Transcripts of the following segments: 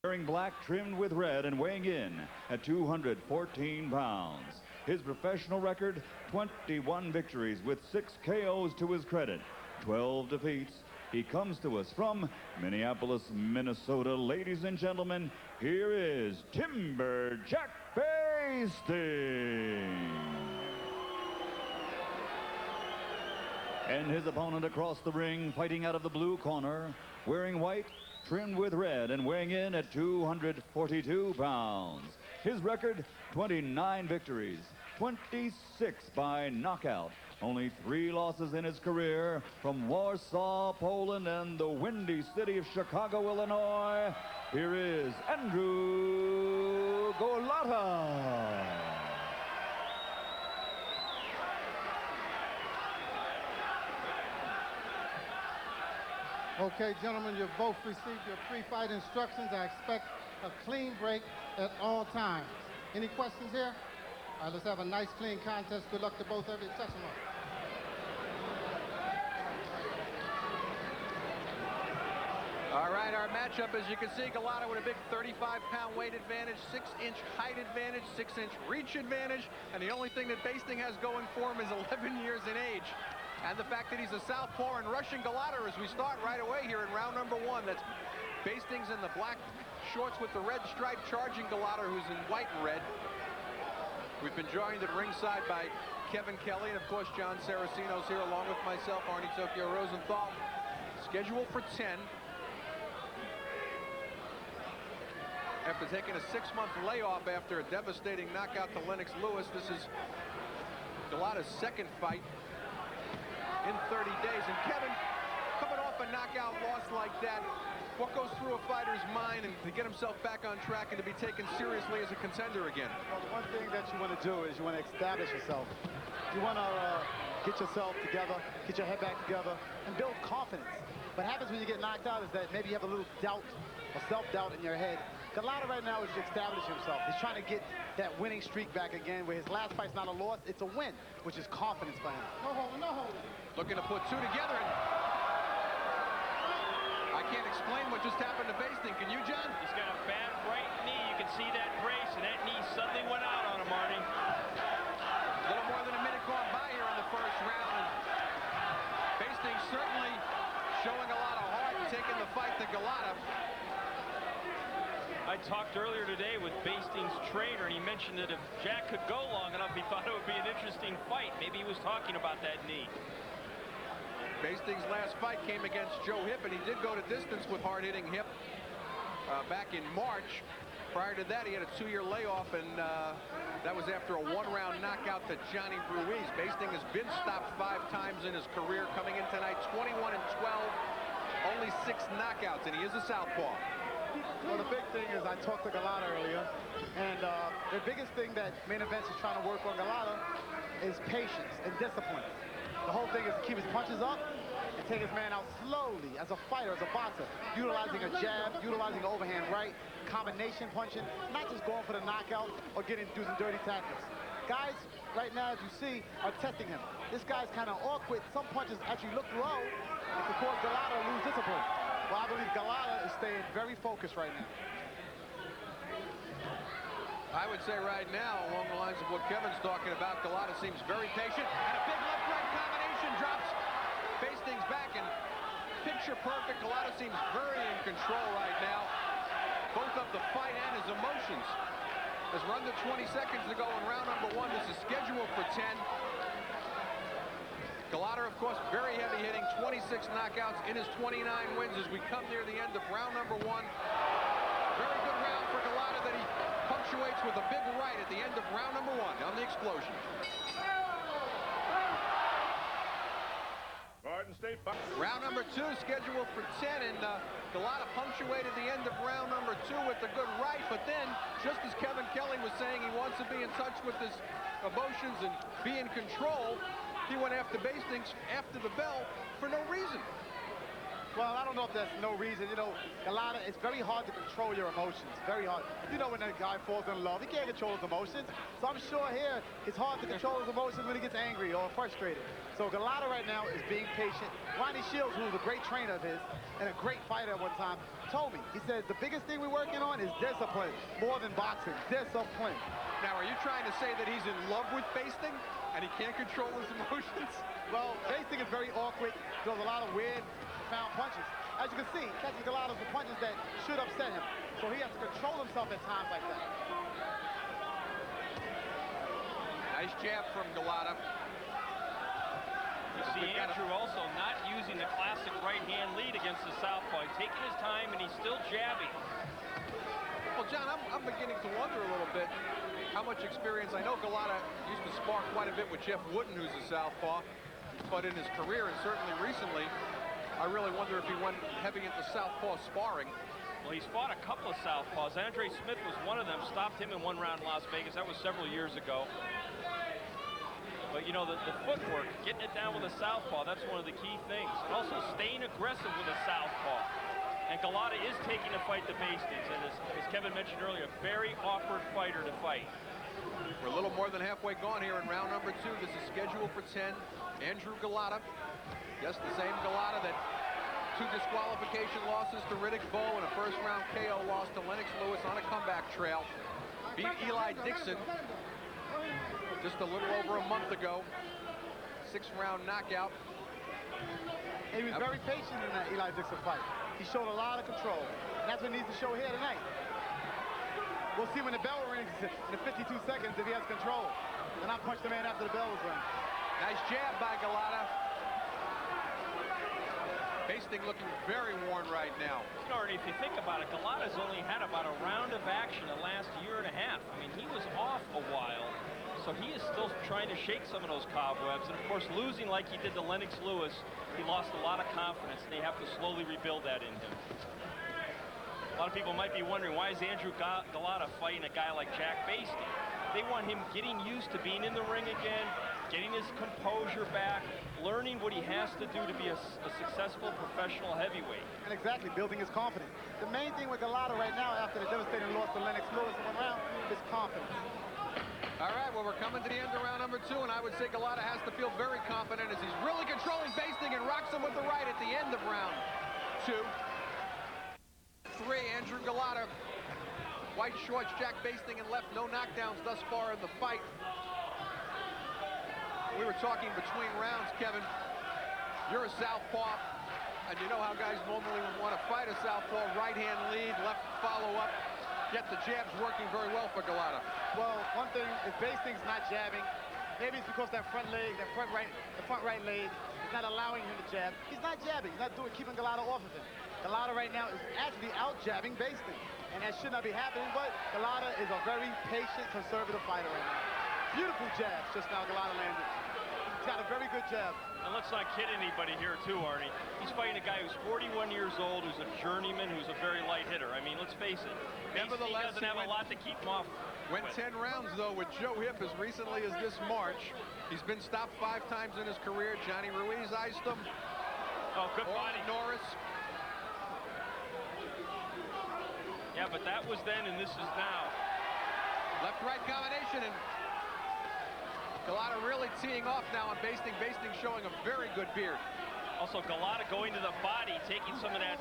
Wearing black trimmed with red and weighing in at 214 pounds. His professional record, 21 victories with 6 KOs to his credit, 12 defeats. He comes to us from Minneapolis, Minnesota. Ladies and gentlemen, here is Timber Jack Basting. And his opponent across the ring, fighting out of the blue corner, wearing white, trimmed with red and weighing in at 242 pounds. His record, 29 victories, 26 by knockout. Only 3 losses in his career from Warsaw, Poland, and the windy city of Chicago, Illinois. Here is Andrew Golota. Okay, gentlemen, you've both received your pre-fight instructions. I expect a clean break at all times. Any questions here? All right, let's have a nice, clean contest. Good luck to both of you. Touch them up. All right, our matchup, as you can see, Golota with a big 35-pound weight advantage, 6-inch height advantage, 6-inch reach advantage, and the only thing that Basting has going for him is 11 years in age. And the fact that he's a southpaw and rushing Golota as we start right away here in round number 1. That's Basting's in the black shorts with the red stripe charging Golota, who's in white and red. We've been joined at ringside by Kevin Kelly and, of course, John Saraceno's here, along with myself, Arnie Tokyo Rosenthal. Scheduled for 10. After taking a 6-month layoff after a devastating knockout to Lennox Lewis, this is Golota's second fight in 30 days. And Kevin, coming off a knockout loss like that, what goes through a fighter's mind and to get himself back on track and to be taken seriously as a contender again? Well, the one thing that you want to do is you want to establish yourself. You want to get yourself together, get your head back together, and build confidence. What happens when you get knocked out is that maybe you have a little doubt or self-doubt in your head. Golota right now is establishing himself. He's trying to get that winning streak back again, where his last fight's not a loss, it's a win, which is confidence for him. No holding, no holding. Looking to put 2 together. And I can't explain what just happened to Basting. Can you, John? He's got a bad right knee. You can see that brace, and that knee suddenly went out on him, Arnie. A little more than a minute gone by here in the first round. And Basting certainly showing a lot of heart and taking the fight to Golota. I talked earlier today with Basting's trainer, and he mentioned that if Jack could go long enough, he thought it would be an interesting fight. Maybe he was talking about that knee. Basting's last fight came against Joe Hip, and he did go to distance with hard-hitting Hip back in March. Prior to that, he had a 2-year layoff, and that was after a 1-round knockout to Johnny Ruiz. Basting has been stopped 5 times in his career, coming in tonight 21-12, only 6 knockouts, and he is a southpaw. Well, the big thing is I talked to Golota earlier, and the biggest thing that Main Events is trying to work on Golota is patience and discipline. The whole thing is to keep his punches up and take his man out slowly as a fighter, as a boxer, utilizing a jab, utilizing an overhand right, combination punching, not just going for the knockout or do some dirty tactics. Guys, right now, as you see, are testing him. This guy's kind of awkward. Some punches actually look low. It could cause Golota to lose discipline. Well, I believe Golota is staying very focused right now. I would say right now, along the lines of what Kevin's talking about, Golota seems very patient, and a big left-right combination drops Basting's back, and picture perfect. Golota seems very in control right now, both of the fight and his emotions. As we're under 20 seconds to go in round number 1, this is scheduled for 10. Golota, of course, very heavy-hitting, 26 knockouts in his 29 wins as we come near the end of round number 1. Very good round for Golota that he punctuates with a big right at the end of round number 1 on the explosion. Round number 2 scheduled for 10, and Golota punctuated the end of round number 2 with a good right, but then, just as Kevin Kelly was saying, he wants to be in touch with his emotions and be in control. He went after Basting after the bell for no reason. Well, I don't know if that's no reason. You know, Golota, it's very hard to control your emotions. Very hard. You know, when a guy falls in love, he can't control his emotions. So I'm sure here, it's hard to control his emotions when he gets angry or frustrated. So Golota right now is being patient. Ronnie Shields, who was a great trainer of his and a great fighter at one time, told me, he said, the biggest thing we're working on is discipline, more than boxing. Discipline. Now, are you trying to say that he's in love with Basting and he can't control his emotions? Well, Basting is very awkward. Throws a lot of weird, profound punches. As you can see, catches Golota with punches that should upset him. So he has to control himself at times like that. Nice jab from Golota. You see Andrew also not using the classic right-hand lead against the southpaw. He's taking his time, and he's still jabbing. Well, John, I'm beginning to wonder a little bit how much experience. I know Golota used to spar quite a bit with Jeff Wooden, who's a southpaw. But in his career, and certainly recently, I really wonder if he went heavy into southpaw sparring. Well, he's fought a couple of southpaws. Andre Smith was one of them. Stopped him in one round in Las Vegas. That was several years ago. But, you know, the footwork, getting it down with a southpaw, that's one of the key things. And also staying aggressive with a southpaw. And Golota is taking the fight to Bastings. And as Kevin mentioned earlier, a very awkward fighter to fight. We're a little more than halfway gone here in round number 2. This is scheduled for 10. Andrew Golota. Yes, the same Golota that 2 disqualification losses to Riddick Bowe and a first-round KO loss to Lennox Lewis on a comeback trail. Beat Eli Dixon just a little over a month ago. 6th-round knockout. He was very patient in that Eli Dixon fight. He showed a lot of control. And that's what he needs to show here tonight. We'll see when the bell rings in the 52 seconds if he has control. And I'll punch the man after the bell was rung. Nice jab by Golota. Basting looking very worn right now. You know, if you think about it, Golota's only had about a round of action the last year and a half. I mean, he was off a while, so he is still trying to shake some of those cobwebs. And, of course, losing like he did to Lennox Lewis, he lost a lot of confidence, and they have to slowly rebuild that in him. A lot of people might be wondering, why is Andrew Golota fighting a guy like Jack Basting? They want him getting used to being in the ring again, getting his composure back, learning what he has to do to be a successful professional heavyweight. And exactly, building his confidence. The main thing with Golota right now, after the devastating loss to Lennox Lewis in one round, is confidence. All right, well, we're coming to the end of round number 2, and I would say Golota has to feel very confident as he's really controlling Basting and rocks him with the right at the end of round 2. 3, Andrew Golota. White shorts, Jack Basting in left. No knockdowns thus far in the fight. We were talking between rounds, Kevin. You're a southpaw, and you know how guys normally would want to fight a southpaw. Right-hand lead, left follow-up. Yet the jab's working very well for Golota. Well, one thing is Basting's not jabbing. Maybe it's because that front leg, the front right leg is not allowing him to jab. He's not jabbing. He's not keeping Golota off of him. Golota right now is actually out-jabbing Basting. And that should not be happening, but Golota is a very patient, conservative fighter right now. Beautiful jabs just now Golota landed. He's got a very good jab. And let's not kid anybody here, too, Arnie. He's fighting a guy who's 41 years old, who's a journeyman, who's a very light hitter. I mean, let's face it. Nevertheless, he doesn't have a lot to keep him off. Went 10 rounds, though, with Joe Hip as recently as this March. He's been stopped 5 times in his career. Johnny Ruiz iced him. Oh, good body. Norris. Yeah, but that was then, and this is now. Left-right combination, and Golota really teeing off now on Basting. Basting showing a very good beard. Also, Golota going to the body, taking some of that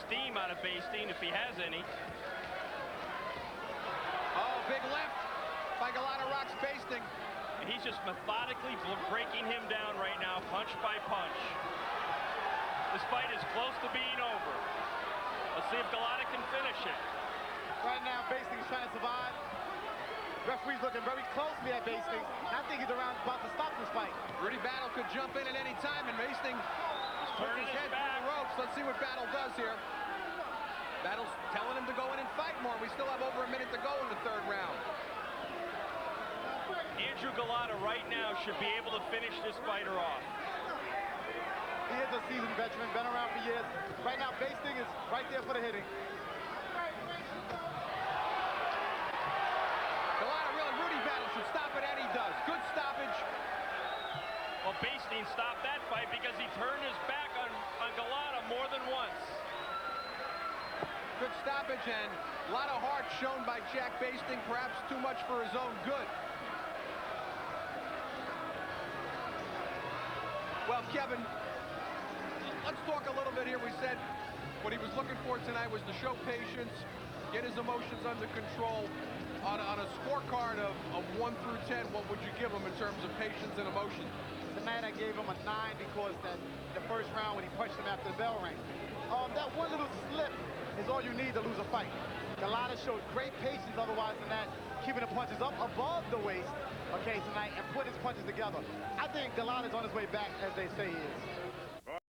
steam out of Basting, if he has any. Oh, big left by Golota, rocks Basting. And he's just methodically breaking him down right now, punch by punch. This fight is close to being over. Let's see if Golota can finish it. Right now, Basting's trying to survive. Referee's looking very closely at Basting. I think he's about to stop this fight. Rudy Battle could jump in at any time, and Basting puts his head through the ropes. Let's see what Battle does here. Battle's telling him to go in and fight more. We still have over a minute to go in the 3rd round. Andrew Golota right now should be able to finish this fighter off. He is a seasoned veteran, been around for years. Right now, Basting is right there for the hitting. Golota, really, Rudy Battle should stop it, and he does. Good stoppage. Well, Basting stopped that fight because he turned his back on on Golota more than once. Good stoppage and a lot of heart shown by Jack Basting, perhaps too much for his own good. Well, Kevin, let's talk a little bit here. We said what he was looking for tonight was to show patience, get his emotions under control. On a scorecard of 1 through 10, what would you give him in terms of patience and emotion? Tonight I gave him a 9 because the first round when he punched him after the bell rang. That one little slip is all you need to lose a fight. Golota showed great patience otherwise than that, keeping the punches up above the waist, okay, tonight, and put his punches together. I think Golota's on his way back, as they say he is.